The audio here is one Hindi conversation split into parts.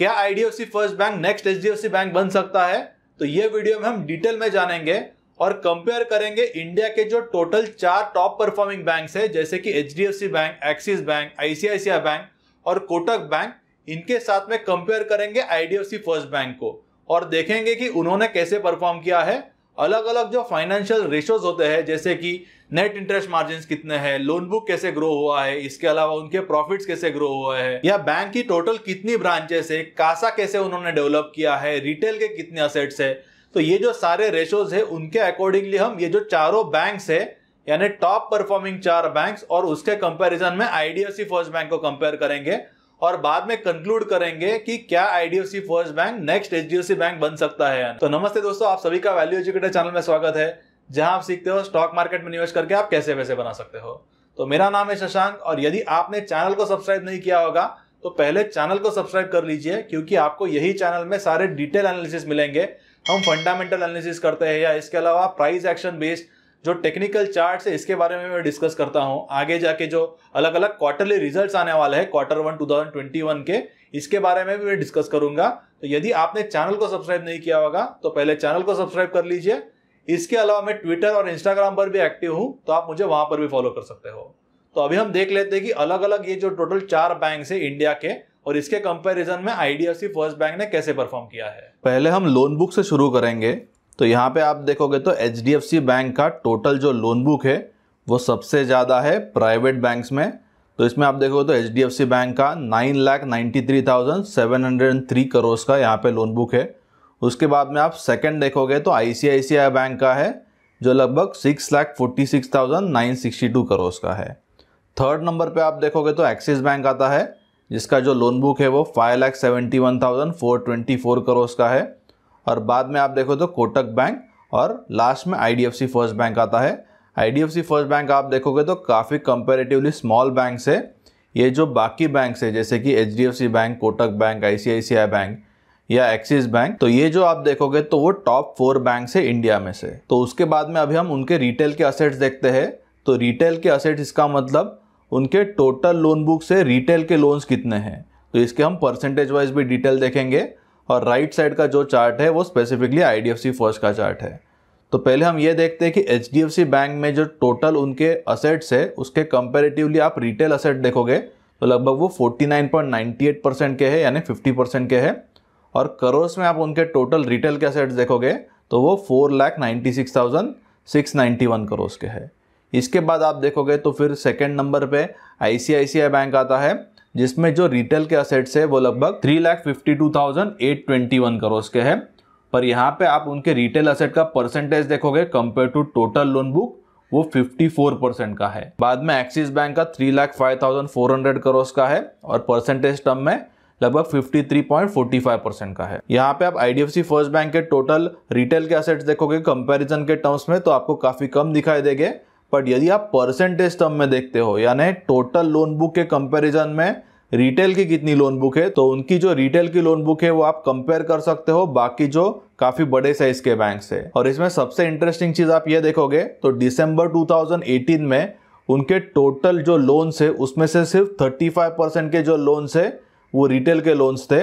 क्या IDFC first bank next HDFC bank बन सकता है? तो ये वीडियो में हम डिटेल में जानेंगे और कंपेयर करेंगे इंडिया के जो टोटल 4 टॉप परफॉर्मिंग बैंक्स है जैसे कि HDFC bank, axis bank, ICICI bank और कोटक बैंक। इनके साथ में कंपेयर करेंगे आईडीएफसी फर्स्ट बैंक को और देखेंगे कि उन्होंने कैसे परफॉर्म किया है। अलग अलग जो फाइनेंशियल रेशोज होते हैं जैसे कि नेट इंटरेस्ट मार्जिन कितने हैं, लोन बुक कैसे ग्रो हुआ है, इसके अलावा उनके प्रॉफिट्स कैसे ग्रो हुआ है, या बैंक की टोटल कितनी ब्रांचेस है, कासा कैसे उन्होंने डेवलप किया है, रिटेल के कितने असेट्स है। तो ये जो सारे रेशोज है उनके अकॉर्डिंगली हम ये जो चारों बैंक्स है यानी टॉप परफॉर्मिंग 4 बैंक्स और उसके कंपैरिजन में आईडीएफसी फर्स्ट बैंक को कंपेयर करेंगे और बाद में कंक्लूड करेंगे कि क्या IDFC first bank next HDFC bank बन सकता है। तो नमस्ते दोस्तों, आप सभी का वैल्यू एजुकेटर चैनल में स्वागत है जहां आप सीखते हो स्टॉक मार्केट में निवेश करके आप कैसे पैसे बना सकते हो। तो मेरा नाम है शशांक और यदि आपने चैनल को सब्सक्राइब नहीं किया होगा तो पहले चैनल को सब्सक्राइब कर लीजिए क्योंकि आपको यही चैनल में सारे डिटेल एनालिसिस मिलेंगे। हम फंडामेंटल एनालिसिस करते हैं या इसके अलावा प्राइस एक्शन बेस्ड जो टेक्निकल चार्ट्स है इसके बारे में मैं डिस्कस करता हूं। आगे जाके जो अलग अलग क्वार्टरली रिजल्ट्स आने वाले हैं Q1 2021 के, इसके बारे में भी मैं डिस्कस करूंगा। तो यदि आपने चैनल को सब्सक्राइब नहीं किया होगा तो पहले चैनल को सब्सक्राइब कर लीजिए। इसके अलावा मैं ट्विटर और इंस्टाग्राम पर भी एक्टिव हूं तो आप मुझे वहां पर भी फॉलो कर सकते हो। तो अभी हम देख लेते हैं कि अलग अलग ये जो टोटल 4 बैंक है इंडिया के और इसके कंपैरिजन में आईडीएफसी फर्स्ट बैंक ने कैसे परफॉर्म किया है। पहले हम लोन बुक से शुरू करेंगे। तो यहाँ पे आप देखोगे तो एचडीएफसी बैंक का टोटल जो लोन बुक है वो सबसे ज़्यादा है प्राइवेट बैंक्स में। तो इसमें आप देखोगे तो एचडीएफसी बैंक का 9,93,703 करोड़ का यहाँ पे लोन बुक है। उसके बाद में आप सेकंड देखोगे तो आईसीआईसीआई बैंक का है जो लगभग 6,46,962 करोड़ का है। थर्ड नंबर पे आप देखोगे तो एक्सिस बैंक आता है जिसका जो लोन बुक है वो 5,71,424 करोड़ का है। और बाद में आप देखो तो कोटक बैंक और लास्ट में आईडीएफसी फर्स्ट बैंक आता है। आईडीएफसी फर्स्ट बैंक आप देखोगे तो काफ़ी कंपैरेटिवली स्मॉल बैंक्स है। ये जो बाकी बैंक्स है जैसे कि HDFC bank, Kotak bank, ICICI bank या एक्सिस बैंक, तो ये जो आप देखोगे तो वो टॉप 4 बैंक्स है इंडिया में से। तो उसके बाद में अभी हम उनके रिटेल के असेट्स देखते हैं। तो रिटेल के असेट्स इसका मतलब उनके टोटल लोन बुक से रिटेल के लोन्स कितने हैं। तो इसके हम परसेंटेज वाइज भी डिटेल देखेंगे और राइट साइड का जो चार्ट है वो स्पेसिफिकली आईडीएफसी फर्स्ट का चार्ट है। तो पहले हम ये देखते हैं कि एचडीएफसी बैंक में जो टोटल उनके असेट्स है उसके कंपैरेटिवली आप रिटेल असेट देखोगे तो लगभग वो 49.98% के हैं यानी 50% के हैं। और करोड़ में आप उनके टोटल रिटेल के असेट्स देखोगे तो वो 4,96,691 करोड़ के हैं। इसके बाद आप देखोगे तो फिर सेकेंड नंबर पे आईसीआईसीआई बैंक आता है जिसमें जो रिटेल के असेट्स है वो लगभग 3,52,821 करोड़ के हैं। पर यहाँ पे आप उनके रिटेल असेट का परसेंटेज देखोगे compare to total loan book वो 54% का है। बाद में एक्सिस बैंक का 3,05,400 करोड़ का है और परसेंटेज टर्म में लगभग 53.45% का है। यहाँ पे आप आईडीएफसी फर्स्ट बैंक के टोटल रिटेल के असेट्स देखोगे कंपैरिजन के टर्म्स में तो आपको काफी कम दिखाई देंगे। बट यदि आप परसेंटेज टर्म में देखते हो यानी टोटल लोन बुक के कंपैरिजन में रिटेल की कितनी लोन बुक है तो उनकी जो रिटेल की लोन बुक है वो आप कंपेयर कर सकते हो बाकी जो काफी बड़े साइज के बैंक से। और इसमें सबसे इंटरेस्टिंग चीज आप ये देखोगे तो दिसंबर 2018 में उनके टोटल जो लोन्स है उसमें से सिर्फ 35% के जो लोन्स है वो रिटेल के लोन्स थे।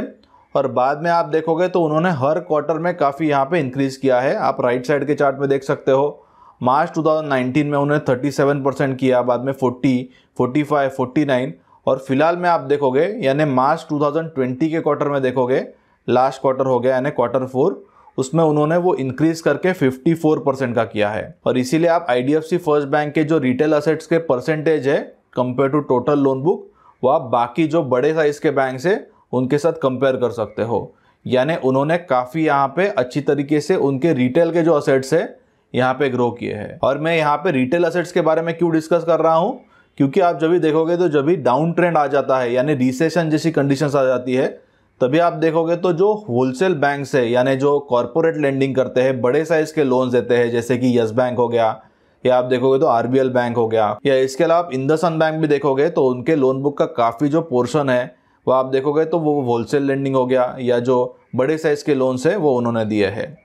और बाद में आप देखोगे तो उन्होंने हर क्वार्टर में काफी यहाँ पे इंक्रीज किया है। आप राइट साइड के चार्ट में देख सकते हो मार्च 2019 में उन्होंने 37% किया, बाद में 40, 45, 49 और फिलहाल में आप देखोगे यानी मार्च 2020 के क्वार्टर में देखोगे, लास्ट क्वार्टर हो गया यानी Q4, उसमें उन्होंने वो इंक्रीज करके 54% का किया है। और इसीलिए आप आईडीएफसी फर्स्ट बैंक के जो रिटेल असेट्स के परसेंटेज है compare to total loan book वो आप बाकी जो बड़े साइज के बैंक है उनके साथ कंपेयर कर सकते हो। यानी उन्होंने काफ़ी यहाँ पे अच्छी तरीके से उनके रिटेल के जो असेट्स है यहाँ पे ग्रो किए हैं। और मैं यहाँ पे रिटेल असेट्स के बारे में क्यों डिस्कस कर रहा हूँ क्योंकि आप जब भी देखोगे तो जब भी डाउन ट्रेंड आ जाता है यानी रिसेशन जैसी कंडीशंस आ जाती है तभी आप देखोगे तो जो होलसेल बैंक्स है यानी जो कॉर्पोरेट लेंडिंग करते हैं, बड़े साइज के लोन्स देते हैं जैसे कि यस बैंक हो गया या आप देखोगे तो आरबीएल बैंक हो गया या इसके अलावा आप इंदसन बैंक भी देखोगे तो उनके लोन बुक का काफ़ी जो पोर्शन है वो आप देखोगे तो वो होलसेल लेंडिंग हो गया या जो बड़े साइज के लोन्स है वो उन्होंने दिए हैं।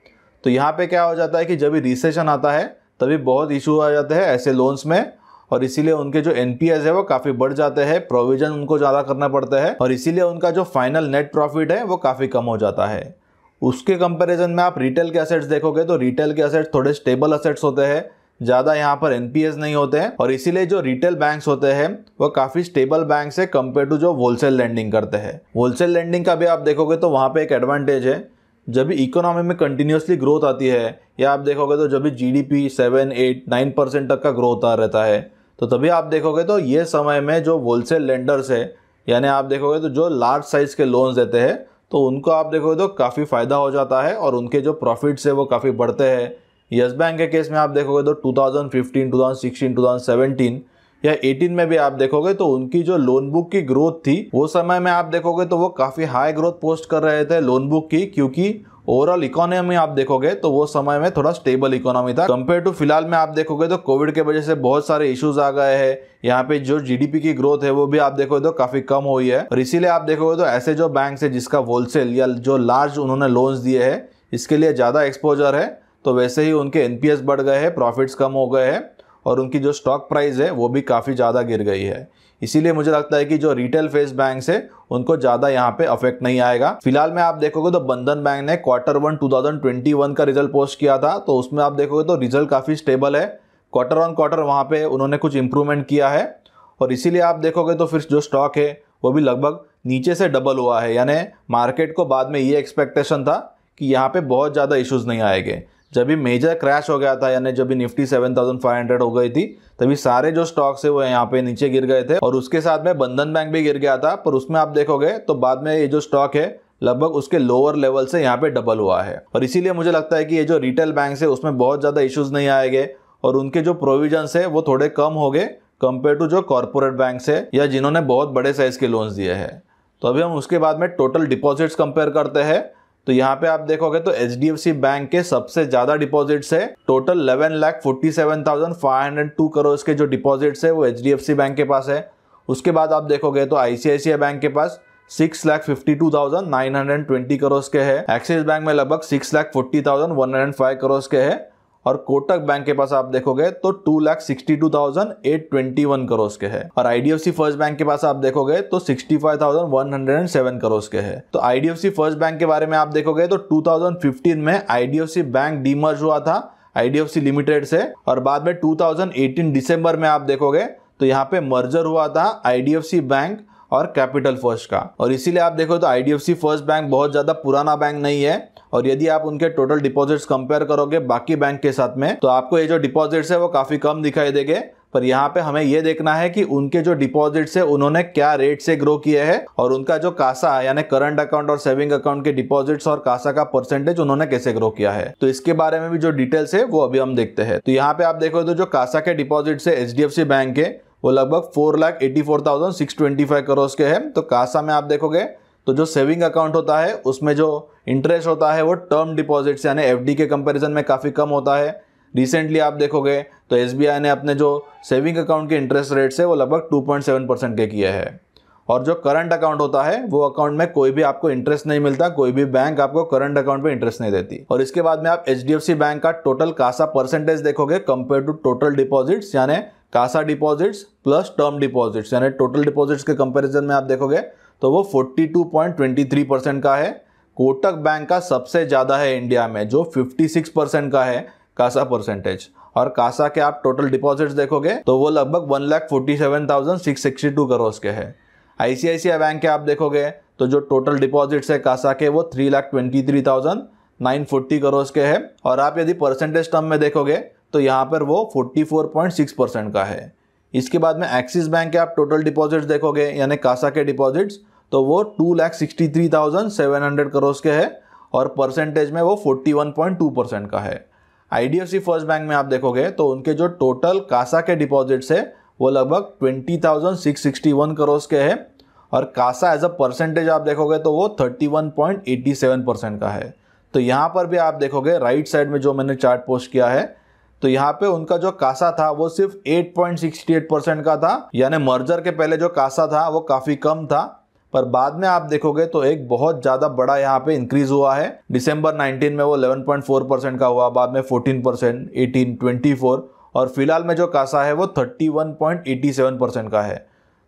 तो यहाँ पे क्या हो जाता है कि जब भी रिसेशन आता है तभी बहुत इशू आ जाते हैं ऐसे लोन्स में और इसीलिए उनके जो एनपीएस है वो काफी बढ़ जाते हैं, प्रोविजन उनको ज्यादा करना पड़ता है और इसीलिए उनका जो फाइनल नेट प्रॉफिट है वो काफी कम हो जाता है। उसके कंपैरिजन में आप रिटेल के असेट्स देखोगे तो रिटेल के असेट्स थोड़े स्टेबल असेट्स होते हैं, ज्यादा यहाँ पर एनपीएस नहीं होते हैं और इसीलिए जो रिटेल बैंक्स होते हैं वो काफी स्टेबल बैंक्स है कंपेयर टू जो होलसेल लेंडिंग करते हैं। होलसेल लेंडिंग का भी आप देखोगे तो वहां पे एक एडवांटेज है, जब भी इकोनॉमी में कंटिन्यूसली ग्रोथ आती है या आप देखोगे तो जब भी जीडीपी 7, 8, 9% तक का ग्रोथ आ रहता है तो तभी आप देखोगे तो ये समय में जो होलसेल लेंडर्स है यानी आप देखोगे तो जो लार्ज साइज के लोन्स देते हैं तो उनको आप देखोगे तो काफ़ी फायदा हो जाता है और उनके जो प्रॉफिट्स है वो काफ़ी बढ़ते हैं। यस बैंक के केस में आप देखोगे तो 2015, 2016, 2017 या 18 में भी आप देखोगे तो उनकी जो लोन बुक की ग्रोथ थी वो समय में आप देखोगे तो वो काफ़ी हाई ग्रोथ पोस्ट कर रहे थे लोन बुक की, क्योंकि ओवरऑल इकोनॉमी आप देखोगे तो वो समय में थोड़ा स्टेबल इकोनॉमी था कंपेयर टू फिलहाल में आप देखोगे तो कोविड के वजह से बहुत सारे इश्यूज आ गए हैं। यहाँ पे जो जीडीपी की ग्रोथ है वो भी आप देखोगे तो काफी कम हुई है और इसीलिए आप देखोगे तो ऐसे जो बैंक है जिसका होलसेल या जो लार्ज उन्होंने लोन्स दिए हैं इसके लिए ज्यादा एक्सपोजर है तो वैसे ही उनके एनपीएस बढ़ गए हैं, प्रॉफिट्स कम हो गए हैं और उनकी जो स्टॉक प्राइस है वो भी काफ़ी ज़्यादा गिर गई है। इसीलिए मुझे लगता है कि जो रिटेल फेस बैंक्स है उनको ज़्यादा यहाँ पे अफेक्ट नहीं आएगा। फिलहाल में आप देखोगे तो बंधन बैंक ने Q1 2021 का रिजल्ट पोस्ट किया था तो उसमें आप देखोगे तो रिजल्ट काफ़ी स्टेबल है, क्वार्टर ऑन क्वार्टर वहाँ पे उन्होंने कुछ इंप्रूवमेंट किया है और इसीलिए आप देखोगे तो फिर जो स्टॉक है वो भी लगभग नीचे से डबल हुआ है। यानी मार्केट को बाद में ये एक्सपेक्टेशन था कि यहाँ पे बहुत ज़्यादा इश्यूज नहीं आएंगे। जब भी मेजर क्रैश हो गया था यानी जब भी निफ्टी 7500 हो गई थी तभी सारे जो स्टॉक्स है वो यहाँ पे नीचे गिर गए थे और उसके साथ में बंधन बैंक भी गिर गया था, पर उसमें आप देखोगे तो बाद में ये जो स्टॉक है लगभग उसके लोअर लेवल से यहाँ पे डबल हुआ है और इसीलिए मुझे लगता है कि ये जो रिटेल बैंक है उसमें बहुत ज़्यादा इश्यूज नहीं आएंगे और उनके जो प्रोविजंस है वो थोड़े कम हो गए कंपेयर टू जो कॉर्पोरेट बैंक है या जिन्होंने बहुत बड़े साइज के लोन्स दिए हैं। तो अभी हम उसके बाद में टोटल डिपॉजिट्स कंपेयर करते हैं तो यहाँ पे आप देखोगे तो एचडीएफसी बैंक के सबसे ज्यादा डिपॉजिट्स है, टोटल 11,47,502 करोड़ के जो डिपॉजिट्स है वो एचडीएफसी बैंक के पास है। उसके बाद आप देखोगे तो आईसीआईसीआई बैंक के पास 6,52,920 करोड़ के है, एक्सिस बैंक में लगभग 6,40,105 करोड़ के है और कोटक बैंक के पास आप देखोगे तो 2,62,821 करोड़ के है और आईडीएफसी फर्स्ट बैंक के पास आप देखोगे तो 65,107 करोड़ के है। तो आईडीएफसी फर्स्ट बैंक के बारे में आप देखोगे तो 2015 में आईडीएफसी बैंक डीमर्ज हुआ था आईडीएफसी लिमिटेड से और बाद में 2018 दिसंबर में आप देखोगे तो यहाँ पे मर्जर हुआ था आईडीएफसी बैंक और कैपिटल फर्स्ट का और इसीलिए आप देखो तो आईडीएफसी फर्स्ट बैंक बहुत ज्यादा पुराना बैंक नहीं है और यदि आप उनके टोटल डिपॉजिट्स कंपेयर करोगे बाकी बैंक के साथ में तो आपको ये जो डिपॉजिट्स है वो काफी कम दिखाई देंगे। पर यहाँ पे हमें ये देखना है कि उनके जो डिपॉजिट्स है उन्होंने क्या रेट से ग्रो किए हैं और उनका जो कासा यानी करंट अकाउंट और सेविंग अकाउंट के डिपॉजिट्स और कासा का परसेंटेज उन्होंने कैसे ग्रो किया है। तो इसके बारे में भी जो डिटेल्स है वो अभी हम देखते हैं। तो यहाँ पे आप देखो तो जो कासा के डिपॉजिट्स है एचडीएफसी बैंक के वो लगभग 4,84,625 करोड़ के हैं। तो कासा में आप देखोगे तो जो सेविंग अकाउंट होता है उसमें जो इंटरेस्ट होता है वो टर्म डिपॉजिट्स यानी एफडी के कंपैरिजन में काफ़ी कम होता है। रिसेंटली आप देखोगे तो एसबीआई ने अपने जो सेविंग अकाउंट के इंटरेस्ट रेट्स है वो लगभग 2.7% के किए हैं और जो करंट अकाउंट होता है वो अकाउंट में कोई भी आपको इंटरेस्ट नहीं मिलता, कोई भी बैंक आपको करंट अकाउंट पे इंटरेस्ट नहीं देती। और इसके बाद में आप एचडीएफसी बैंक का टोटल कासा परसेंटेज देखोगे कंपेयर टू टोटल डिपॉजिट्स यानी CASA deposits plus term deposits यानी टोटल डिपॉजिट्स के कंपैरिजन में आप देखोगे तो वो 42.23% का है। कोटक बैंक का सबसे ज्यादा है इंडिया में जो 56% का है कासा परसेंटेज और कासा के आप टोटल डिपॉजिट्स देखोगे तो वो लगभग 1,47,662 करोड़ के है। आईसीआईसीआई बैंक के आप देखोगे तो जो टोटल डिपॉजिट्स है कासा के वो 3,23,940 करोड़ के है और आप यदि परसेंटेज टर्म में देखोगे तो यहाँ पर वो 44.6% का है। इसके बाद में एक्सिस बैंक के आप टोटल डिपॉजिट्स देखोगे यानी कासा के डिपॉजिट्स तो वो 2,63,700 करोड़ के है और परसेंटेज में वो 41.2% का है। आईडीएफसी फर्स्ट बैंक में आप देखोगे तो उनके जो टोटल कासा के डिपॉजिट्स है वो लगभग 20,661 करोड़ के है और कासा एज अ परसेंटेज आप देखोगे तो वो 31.87% का है। तो यहाँ पर भी आप देखोगे राइट साइड में जो मैंने चार्ट पोस्ट किया है तो यहाँ पे उनका जो कासा था वो सिर्फ 8.68% का था यानी मर्जर के पहले जो कासा था वो काफी कम था, पर बाद में आप देखोगे तो एक बहुत ज्यादा बड़ा यहाँ पे इंक्रीज हुआ है। दिसंबर 19 में वो 11.4% का हुआ, बाद में 14%, 18, 24 और फिलहाल में जो कासा है वो 31.87% का है।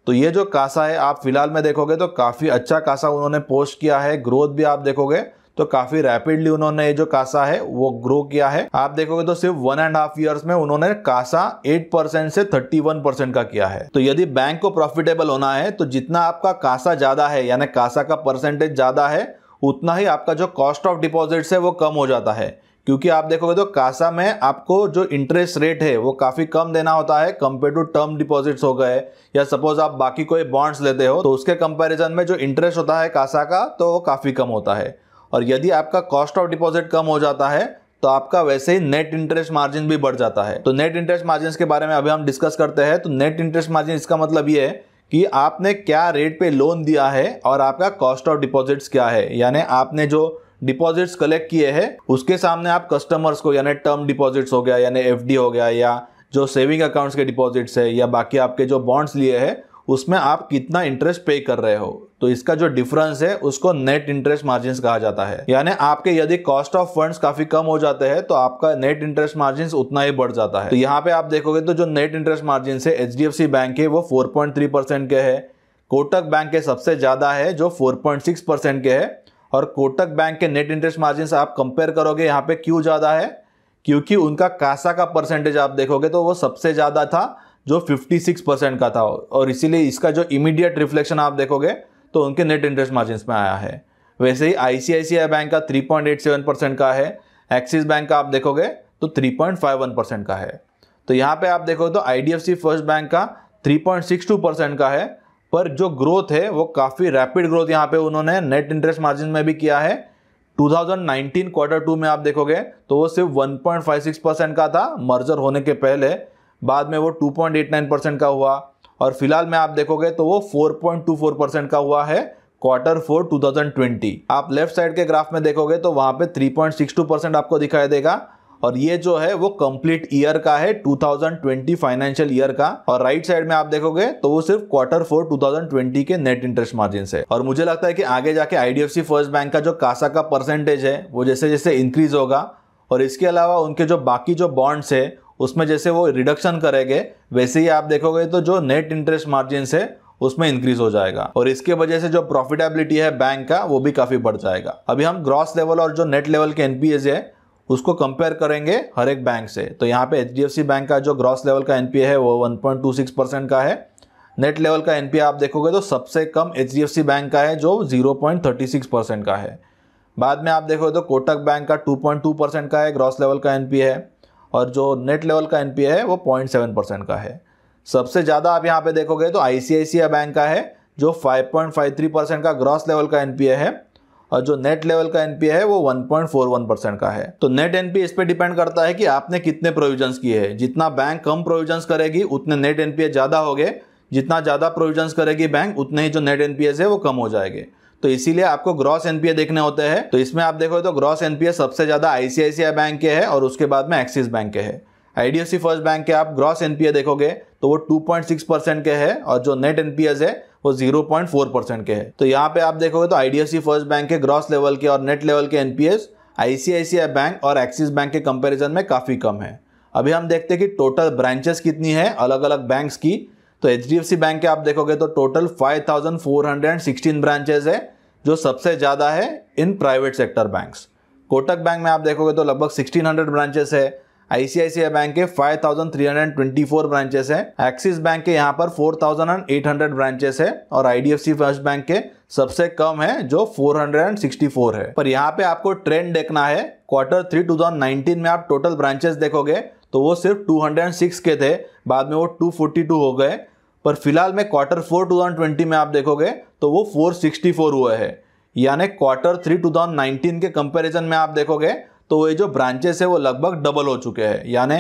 तो ये जो कासा है आप फिलहाल में देखोगे तो काफ़ी अच्छा कासा उन्होंने पोस्ट किया है। ग्रोथ भी आप देखोगे तो काफ़ी रैपिडली उन्होंने ये जो कासा है वो ग्रो किया है। आप देखोगे तो सिर्फ 1.5 ईयर्स में उन्होंने कासा 8% से 31% का किया है। तो यदि बैंक को प्रॉफिटेबल होना है तो जितना आपका कासा ज़्यादा है यानी कासा का परसेंटेज ज़्यादा है उतना ही आपका जो कॉस्ट ऑफ डिपॉजिट्स है वो कम हो जाता है। क्योंकि आप देखोगे तो कासा में आपको जो इंटरेस्ट रेट है वो काफ़ी कम देना होता है कंपेयर टू टर्म डिपॉजिट्स हो गए, या सपोज आप बाकी कोई बॉन्ड्स लेते हो तो उसके कंपैरिजन में जो इंटरेस्ट होता है कासा का तो वो काफ़ी कम होता है। और यदि आपका कॉस्ट ऑफ डिपॉजिट कम हो जाता है तो आपका वैसे ही नेट इंटरेस्ट मार्जिन भी बढ़ जाता है। तो नेट इंटरेस्ट मार्जिन के बारे में अभी हम डिस्कस करते हैं। तो नेट इंटरेस्ट मार्जिन इसका मतलब ये है कि आपने क्या रेट पे लोन दिया है और आपका कॉस्ट ऑफ डिपॉजिट्स क्या है, यानी आपने जो डिपॉजिट्स कलेक्ट किए हैं उसके सामने आप कस्टमर्स को, यानी टर्म डिपॉजिट्स हो गया यानी एफडी हो गया, या जो सेविंग अकाउंट्स के डिपॉजिट्स है, या बाकी आपके जो बॉन्ड्स लिए हैं उसमें आप कितना इंटरेस्ट पे कर रहे हो, तो इसका जो डिफरेंस है उसको नेट इंटरेस्ट मार्जिन कहा जाता है। यानी आपके यदि कॉस्ट ऑफ फंड्स काफी कम हो जाते हैं तो आपका नेट इंटरेस्ट मार्जिन उतना ही बढ़ जाता है। तो यहाँ पे आप देखोगे तो जो नेट इंटरेस्ट मार्जिन है एचडीएफसी बैंक के वो 4.3% के है, कोटक बैंक के सबसे ज्यादा है जो 4.6% के है। और कोटक बैंक के नेट इंटरेस्ट मार्जिन आप कंपेयर करोगे यहाँ पे क्यों ज्यादा है, क्योंकि उनका कासा का परसेंटेज आप देखोगे तो वो सबसे ज्यादा था जो 56% का था, और इसीलिए इसका जो इमीडिएट रिफ्लेक्शन आप देखोगे तो उनके नेट इंटरेस्ट मार्जिन में आया है। वैसे ही आईसीआईसीआई बैंक का 3.87% का है, एक्सिस बैंक का आप देखोगे तो 3.51% का है। तो यहाँ पे आप देखोगे तो आईडीएफसी फर्स्ट बैंक का 3.62% का है, पर जो ग्रोथ है वो काफ़ी रैपिड ग्रोथ यहाँ पे उन्होंने नेट इंटरेस्ट मार्जिन में भी किया है। 2019 Q2 में आप देखोगे तो वो सिर्फ 1.56% का था मर्जर होने के पहले, बाद में वो 2.89% का हुआ, और फिलहाल में आप देखोगे तो वो 4.24% का हुआ है Q4 2020। आप लेफ्ट साइड के ग्राफ में देखोगे तो वहां पे 3.62% आपको दिखाई देगा, और ये जो है वो कंप्लीट ईयर का है 2020 फाइनेंशियल ईयर का। और राइट साइड में आप देखोगे तो वो सिर्फ Q4 2020 के नेट इंटरेस्ट मार्जिन से। और मुझे लगता है कि आगे जाके आईडीएफसी फर्स्ट बैंक का जो कासा का परसेंटेज है वो जैसे जैसे इंक्रीज होगा, और इसके अलावा उनके जो बाकी जो बॉन्ड्स है उसमें जैसे वो रिडक्शन करेंगे, वैसे ही आप देखोगे तो जो नेट इंटरेस्ट मार्जिन है उसमें इंक्रीज हो जाएगा, और इसके वजह से जो प्रॉफिटेबिलिटी है बैंक का वो भी काफी बढ़ जाएगा। अभी हम ग्रॉस लेवल और जो नेट लेवल के एनपीए है उसको कंपेयर करेंगे हर एक बैंक से। तो यहाँ पे एचडीएफसी बैंक का जो ग्रॉस लेवल का एनपीए है वो 1.26% का है। नेट लेवल का एनपीए आप देखोगे तो सबसे कम एचडीएफसी बैंक का है जो 0.36% का है। बाद में आप देखोगे तो कोटक बैंक का 2.2% का है ग्रॉस लेवल का एनपीए है, और जो नेट लेवल का एनपीए है वो 0.7% का है। सबसे ज़्यादा आप यहाँ पे देखोगे तो आईसीआईसीआई बैंक का है जो 5.53% का ग्रॉस लेवल का एनपीए है, और जो नेट लेवल का एनपीए है वो 1.41% का है। तो नेट एनपीए इस पे डिपेंड करता है कि आपने कितने प्रोविजंस किए हैं। जितना बैंक कम प्रोविजंस करेगी उतने नेट एनपीए ज़्यादा होंगे, जितना ज़्यादा प्रोविजंस करेगी बैंक उतने ही जो नेट एनपीए है वो कम हो जाएंगे। तो इसीलिए आपको ग्रॉस एनपीए देखने होते हैं। तो इसमें आप देखो तो ग्रॉस एनपीए सबसे ज़्यादा आईसीआईसीआई बैंक के है और उसके बाद में एक्सिस बैंक के है। आईडीएफसी फर्स्ट बैंक के आप ग्रॉस एनपीए देखोगे तो वो 2.6% के है, और जो नेट एनपीए है वो 0.4% के है। तो यहाँ पे आप देखोगे तो आईडीएफसी फर्स्ट बैंक के ग्रॉस लेवल के और नेट लेवल के एनपीएस आईसीआईसीआई बैंक और एक्सिस बैंक के कंपैरिजन में काफ़ी कम है। अभी हम देखते हैं कि टोटल ब्रांचेस कितनी है अलग अलग बैंक्स की। तो एचडीएफसी बैंक के आप देखोगे तो टोटल 5416 ब्रांचेस है, जो सबसे ज़्यादा है in private sector banks. Kotak bank में आप देखोगे तो लगभग 1600 ब्रांचेस है। आईसीआईसीआई बैंक के 5324 ब्रांचेस है। एक्सिस बैंक के यहाँ पर 4800 ब्रांचेस है, और आईडीएफसी फर्स्ट बैंक के सबसे कम है जो 464 है। पर यहाँ पे आपको ट्रेंड देखना है। Q3 2019 में आप टोटल ब्रांचेस देखोगे तो वो सिर्फ 206 के थे, बाद में वो 242 हो गए, पर फिलहाल में Q4 2020 में आप देखोगे तो वो 464 हुए हैं। यानी Q3 2019 के कंपैरिजन में आप देखोगे तो ये जो ब्रांचेस है वो लगभग डबल हो चुके हैं। यानी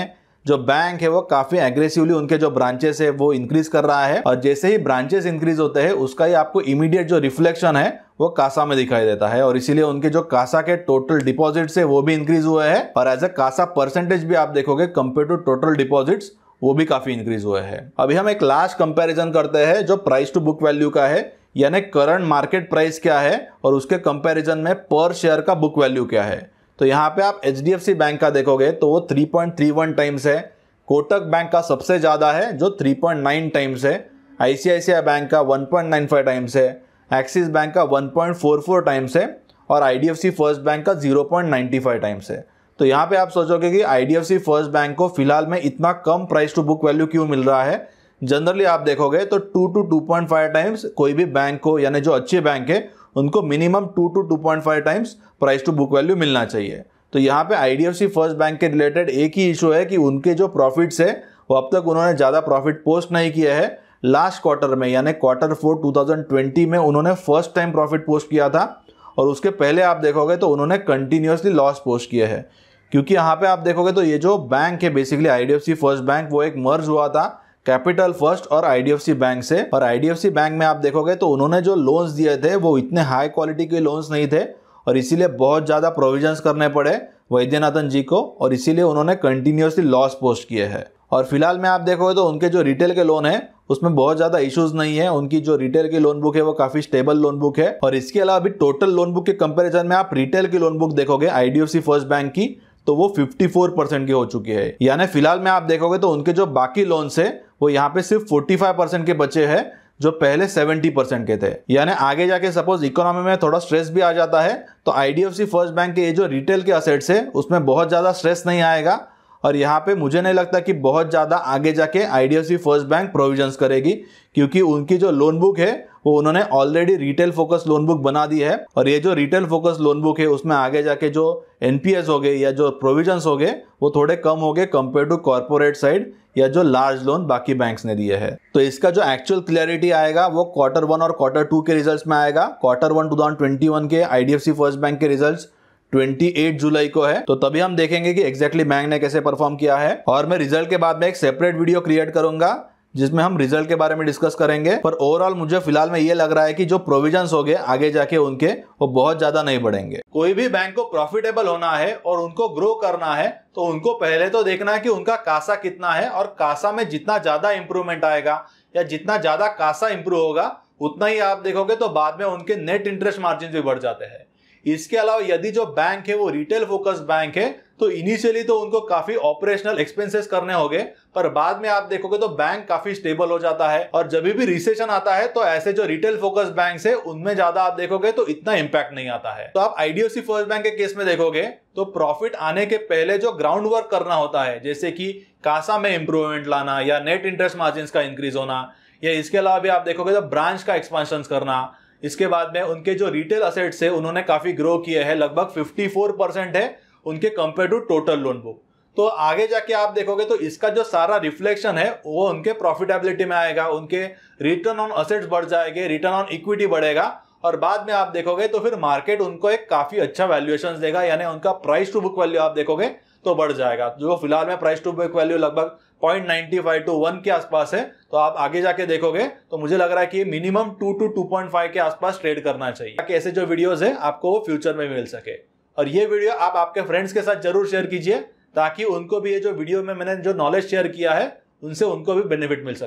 जो बैंक है वो काफ़ी एग्रेसिवली उनके जो ब्रांचेस है वो इंक्रीज कर रहा है, और जैसे ही ब्रांचेस इंक्रीज होते हैं उसका ही आपको इमीडिएट जो रिफ्लेक्शन है वो कासा में दिखाई देता है, और इसीलिए उनके जो कासा के टोटल डिपॉजिट्स है वो भी इंक्रीज हुए हैं, और एज ए कासा परसेंटेज भी आप देखोगे कंपेयर टू टोटल डिपॉजिट्स वो भी काफ़ी इंक्रीज हुए हैं। अभी हम एक लास्ट कंपेरिजन करते हैं जो प्राइस टू बुक वैल्यू का है, यानी करंट मार्केट प्राइस क्या है और उसके कंपेरिजन में पर शेयर का बुक वैल्यू क्या है। तो यहाँ पे आप एचडीएफसी बैंक का देखोगे तो वो 3.31 टाइम्स है, कोटक बैंक का सबसे ज़्यादा है जो 3.9 टाइम्स है, ICICI बैंक का 1.95 टाइम्स है, एक्सिस बैंक का 1.44 टाइम्स है और IDFC फर्स्ट बैंक का 0.95 टाइम्स है। तो यहाँ पे आप सोचोगे कि IDFC फर्स्ट बैंक को फिलहाल में इतना कम प्राइस टू बुक वैल्यू क्यों मिल रहा है। जनरली आप देखोगे तो 2 to 2.5 टाइम्स कोई भी बैंक को, यानी जो अच्छे बैंक है उनको minimum 2 to 2.5 times price to book value मिलना चाहिए। तो यहाँ पे IDFC फर्स्ट बैंक के रिलेटेड एक ही इशू है कि उनके जो प्रॉफिट्स है वो अब तक उन्होंने ज़्यादा प्रॉफिट पोस्ट नहीं किया है। लास्ट क्वार्टर में यानी Q4 2020 में उन्होंने फर्स्ट टाइम प्रॉफिट पोस्ट किया था और उसके पहले आप देखोगे तो उन्होंने कंटिन्यूसली लॉस पोस्ट किया है। क्योंकि यहाँ पे आप देखोगे तो ये जो बैंक है बेसिकली IDFC फर्स्ट बैंक, वो एक मर्ज हुआ था कैपिटल फर्स्ट और IDFC बैंक से। और IDFC बैंक में आप देखोगे तो उन्होंने जो लोन्स दिए थे वो इतने हाई क्वालिटी के लोन्स नहीं थे और इसीलिए बहुत ज़्यादा प्रोविजंस करने पड़े वैद्यनाथन जी को और इसीलिए उन्होंने कंटिन्यूसली लॉस पोस्ट किए हैं। और फिलहाल में आप देखोगे तो उनके जो रिटेल के लोन है उसमें बहुत ज़्यादा इश्यूज नहीं है। उनकी जो रिटेल की लोन बुक है वो काफ़ी स्टेबल लोन बुक है। और इसके अलावा अभी टोटल लोन बुक के कंपैरिजन में आप रिटेल की लोन बुक देखोगे IDFC फर्स्ट बैंक की तो वो 54% की हो चुकी है। यानी फिलहाल में आप देखोगे तो उनके जो बाकी लोन्स है वो यहाँ पे सिर्फ 45% के बचे हैं जो पहले 70% के थे। यानी आगे जाके सपोज इकोनॉमी में थोड़ा स्ट्रेस भी आ जाता है तो IDFC फर्स्ट बैंक के ये जो रिटेल के असेट्स है उसमें बहुत ज़्यादा स्ट्रेस नहीं आएगा और यहाँ पे मुझे नहीं लगता कि बहुत ज़्यादा आगे जाके IDFC फर्स्ट बैंक प्रोविजंस करेगी, क्योंकि उनकी जो लोन बुक है वो उन्होंने already retail focus loan book बना दी है। और ये जो रिटेल फोकस लोन बुक है उसमें आगे जाके जो NPS हो गए या जो प्रोविजंस हो गए वो थोड़े कम हो गए कंपेयर टू कॉर्पोरेट साइड या जो लार्ज लोन बाकी बैंक्स ने दिए हैं। तो इसका जो एक्चुअल क्लैरिटी आएगा वो Q1 और Q2 के रिजल्ट्स में आएगा। Q1 2021 के IDFC फर्स्ट बैंक के रिजल्ट्स 28 जुलाई को है, तो तभी हम देखेंगे कि एग्जैक्टली बैंक ने कैसे परफॉर्म किया है। और मैं रिजल्ट के बाद में एक सेपरेट वीडियो क्रिएट करूंगा जिसमें हम रिजल्ट के बारे में डिस्कस करेंगे। पर ओवरऑल मुझे फिलहाल में ये लग रहा है कि जो प्रोविजंस हो गए आगे जाके उनके वो बहुत ज्यादा नहीं बढ़ेंगे। कोई भी बैंक को प्रॉफिटेबल होना है और उनको ग्रो करना है तो उनको पहले तो देखना है कि उनका कासा कितना है और कासा में जितना ज्यादा इंप्रूवमेंट आएगा या जितना ज्यादा कासा इंप्रूव होगा उतना ही आप देखोगे तो बाद में उनके नेट इंटरेस्ट मार्जिन भी बढ़ जाते हैं। इसके अलावा यदि जो बैंक है वो रिटेल फोकस बैंक है तो इनिशियली तो उनको काफी ऑपरेशनल एक्सपेंसेस करने होंगे, पर बाद में आप देखोगे तो बैंक काफी स्टेबल हो जाता है। और जब भी रिसेशन आता है तो ऐसे जो रिटेल फोकस बैंक है उनमें ज्यादा आप देखोगे तो इतना इंपैक्ट नहीं आता है। तो आप IDFC फर्स्ट बैंक के केस में देखोगे तो प्रॉफिट आने के पहले जो ग्राउंड वर्क करना होता है, जैसे कि कासा में इंप्रूवमेंट लाना या नेट इंटरेस्ट मार्जिन का इंक्रीज होना, या इसके अलावा भी आप देखोगे तो ब्रांच का एक्सपेंशन करना। इसके बाद में उनके जो रिटेल असेट्स है उन्होंने काफी ग्रो किए हैं, लगभग 54% है उनके compare to total loan book. तो आगे जाके आप देखोगे तो इसका जो सारा रिफ्लेक्शन है वो उनके प्रॉफिटेबिलिटी में आएगा, उनके रिटर्न ऑन असेट्स बढ़ जाएंगे, रिटर्न ऑन इक्विटी बढ़ेगा और बाद में आप देखोगे तो फिर मार्केट उनको एक काफी अच्छा वैल्यूएशन देगा, यानी उनका प्राइस टू बुक वैल्यू आप देखोगे तो बढ़ जाएगा। जो फिलहाल में प्राइस टू बुक वैल्यू लगभग 0.95 to 1 के आसपास है, तो आप आगे जाके देखोगे तो मुझे लग रहा है कि मिनिमम 2 to 2.5 के आसपास ट्रेड करना चाहिए ताकि ऐसे जो वीडियोस है आपको वो फ्यूचर में मिल सके। और ये वीडियो आप आपके फ्रेंड्स के साथ जरूर शेयर कीजिए ताकि उनको भी ये जो वीडियो में मैंने जो नॉलेज शेयर किया है उनसे उनको भी बेनिफिट मिल सके।